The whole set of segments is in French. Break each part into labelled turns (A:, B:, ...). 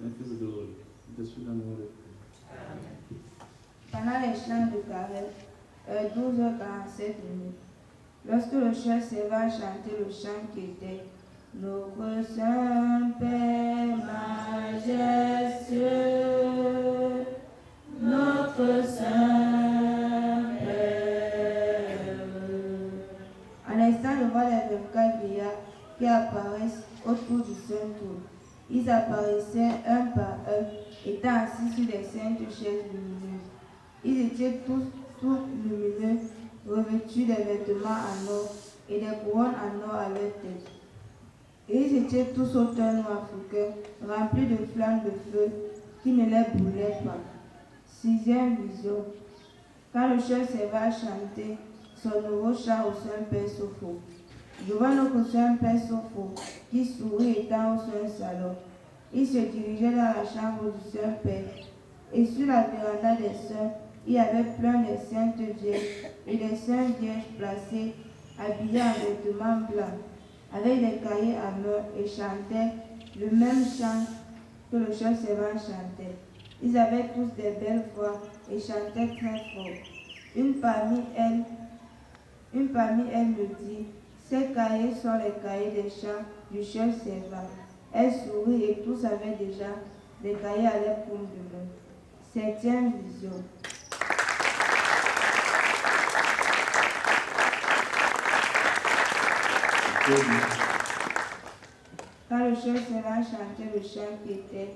A: un fils de l'Orient, dessus l'amour de
B: Pendant les chants de carême, 12h47 minutes, lorsque le chef servant chantait le chant qui était Notre Saint-Père majestueux, notre Saint-Père. En instant de voir les 24 vieillards qui apparaissent autour du Saint-Trône. Ils apparaissaient un par un, étant assis sur des saintes chaises lumineuses. Ils étaient tous lumineux, revêtus des vêtements en or et des couronnes en or à leur tête. Et ils étaient tous au teint noir africain, remplis de flammes de feu qui ne les brûlaient pas. 6e vision. Quand le chef servant chantait son nouveau chant au Saint-Père Sopho. Je vois notre Saint-Père Sopho qui sourit étant au sein salon. Il se dirigeait dans la chambre du Saint-Père. Et sur la véranda des saints, il y avait plein de saintes vierges et des saints vierges placés, habillés en vêtements blancs, avec des cahiers à main et chantaient le même chant que le chef servant chantait. Ils avaient tous des belles voix et chantaient très fort. Une parmi elles me dit, ces cahiers sont les cahiers des chants du chef servant. Elle sourit et tous avaient déjà des cahiers à leur paume de main. 7e vision. Quand le chef servant chantait le chant qui était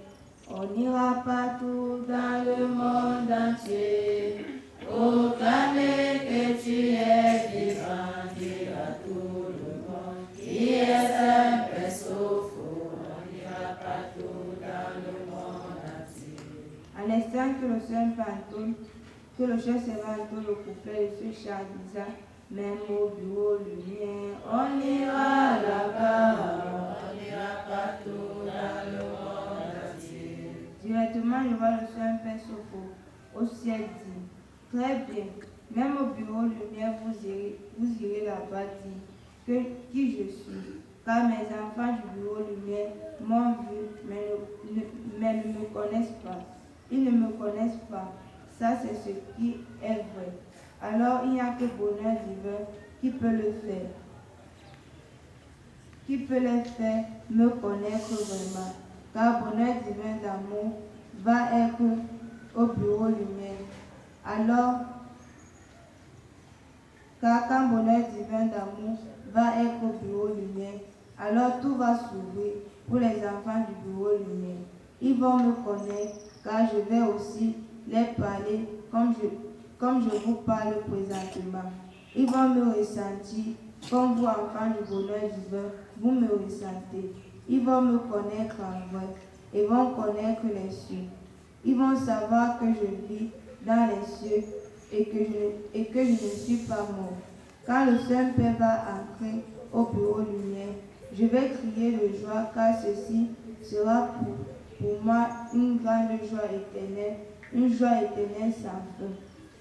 B: On ira partout dans le monde entier, proclamer que tu es vivant, dire à tout le monde qui est Saint-Père Sopho. On ira partout dans le monde entier. En instant que le chef servant entonne le couplet de ce chant disant même au bureau lumière, on ira là-bas, on ira partout dans le monde entier. Directement, je vois le Saint-Père Sopho au ciel dit, très bien, même au bureau lumière, vous irez là-bas dire qui je suis, car mes enfants du bureau lumière m'ont vu, mais ne me connaissent pas. Ils ne me connaissent pas. Ça, c'est ce qui est vrai. Alors, il n'y a que bonheur divin qui peut le faire. Qui peut les faire me connaître vraiment. Car bonheur divin d'amour va être au bureau lumière. Alors, car quand bonheur divin d'amour va être au bureau lumière, alors tout va s'ouvrir pour les enfants du bureau lumière. Ils vont me connaître car je vais aussi les parler comme je vous parle présentement. Ils vont me ressentir comme vous, enfants du bonheur divin, vous me ressentez. Ils vont me connaître en vrai et vont connaître les cieux. Ils vont savoir que je vis dans les cieux et que je ne suis pas mort. Quand le Saint-Père va entrer au bureau lumière, je vais crier de joie car ceci sera pour moi une grande joie éternelle, une joie éternelle sans fin.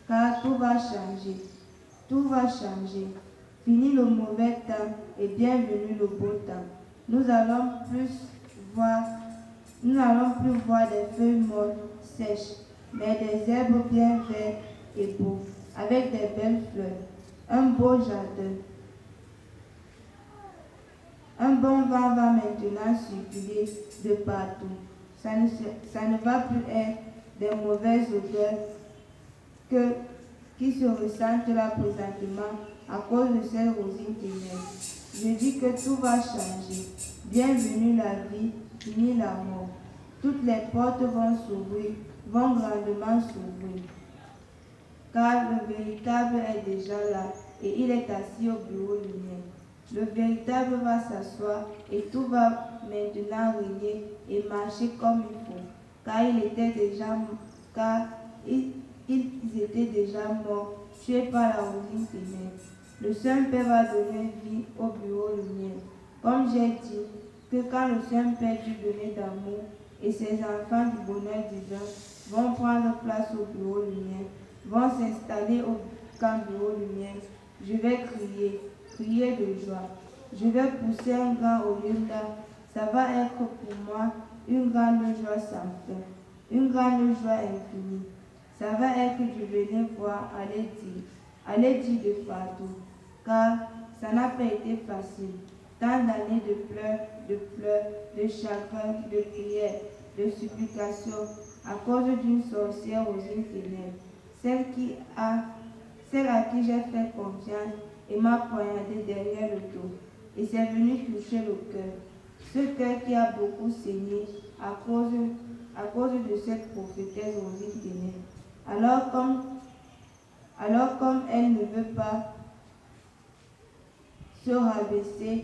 B: Car tout va changer, tout va changer. Fini le mauvais temps et bienvenue le beau temps. Nous n'allons plus voir des feuilles mortes sèches, mais des herbes bien vertes et beaux, avec des belles fleurs, un beau jardin. Un bon vent va maintenant circuler de partout. Ça ne va plus être des mauvaises odeurs qui se ressentent là présentement à cause de ces rosines ténèbres. Je dis que tout va changer. Bienvenue la vie, fini la mort. Toutes les portes vont s'ouvrir, vont grandement s'ouvrir. Car le véritable est déjà là et il est assis au bureau lumière. Le véritable va s'asseoir et tout va maintenant régner et marcher comme il faut. Car ils étaient déjà morts, tués par la rosine ténèbres. Le Saint-Père va donner vie au bureau lumière. Comme j'ai dit, que quand le Saint-Père du donner d'amour et ses enfants du bonheur divin vont prendre place au bureau lumière, vont s'installer au camp bureau lumière, je vais crier de joie. Je vais pousser un grand Olinda, ça Ça va être pour moi une grande joie sans fin, une grande joie infinie. Ça va être du venir voir, aller dire de partout, car ça n'a pas été facile. Tant d'années de pleurs, de chagrin, de prières, de supplications, à cause d'une sorcière aux yeux ténèbres, celle à qui j'ai fait confiance et m'a poignardé derrière le dos. Et c'est venu toucher le cœur. Ce cœur qui a beaucoup saigné à cause de cette prophétesse aux yeux ténèbres. Alors comme elle ne veut pas se rabaisser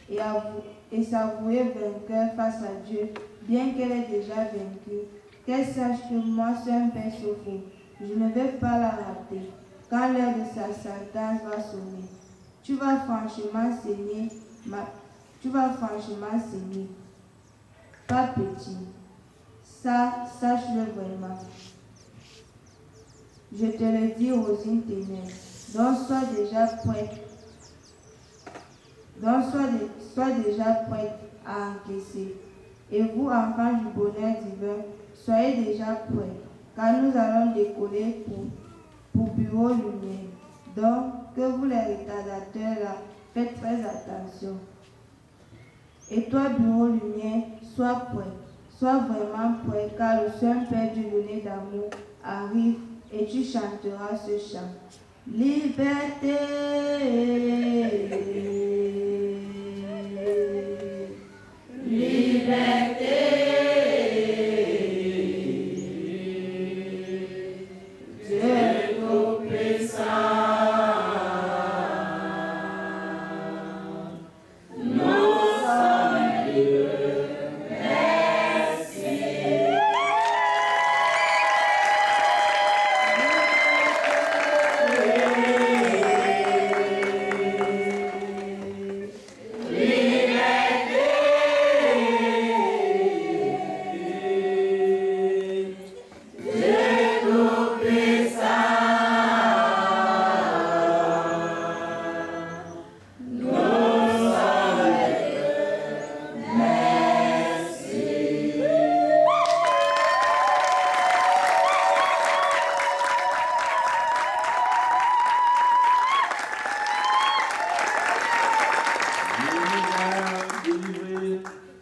B: et s'avouer vainqueur face à Dieu, bien qu'elle ait déjà vaincu, qu'elle sache que moi, seul Père Sopho, je ne vais pas la rater. Quand l'heure de sa sentence va sonner, tu vas franchement saigner, pas petit. Ça, sache-le vraiment. Je te le dis, Rosine Ténèbres, donc sois déjà prête à encaisser. Et vous, enfants du bonheur divin, soyez déjà prêts, car nous allons décoller pour Bureau Lumière. Donc, que vous les retardateurs là, faites très attention. Et toi, Bureau Lumière, sois prêt, sois vraiment prêt, car le Saint-Père du donné d'amour arrive et tu chanteras ce chant. Liberté, liberté, Dieu tout-puissant, nous sommes libres, merci.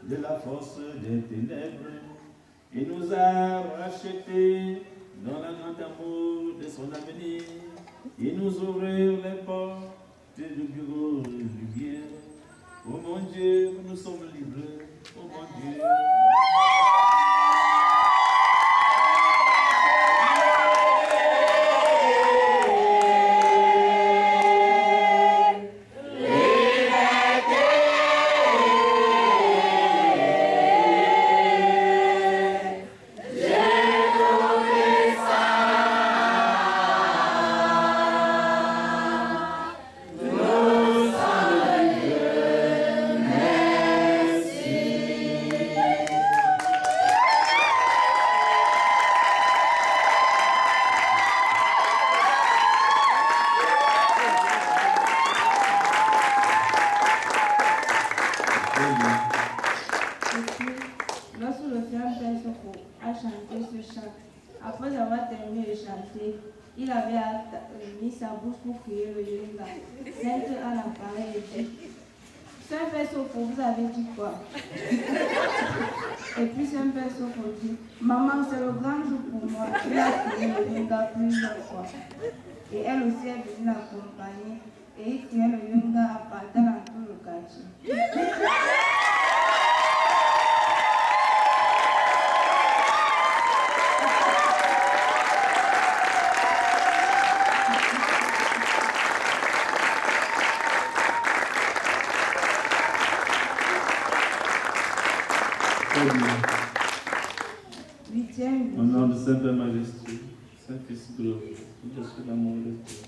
A: De la force des ténèbres, il nous a rachetés dans le grand amour de son avenir. Il nous ouvre les portes du bureau de lumière. Oh mon Dieu, nous sommes libres. Oh mon Dieu.
B: Lorsque le frère Père Sopho a chanté ce chant, après avoir terminé de chanter, il avait mis sa bouche pour crier le Yolinga. Sainte Anne apparaît et dit: Saint Père Sopho, vous avez dit quoi? Et puis Saint Père Sopho dit: Maman, c'est le grand jour pour moi. Il a crié le Yolinga plusieurs fois. Et elle aussi est venue l'accompagner et il criait le Yolinga à partir dans tout le quartier. Huitième.
A: Au nom de Saint-Père Majesté, Saint-Fils glorieux, tout de l'amour de Dieu.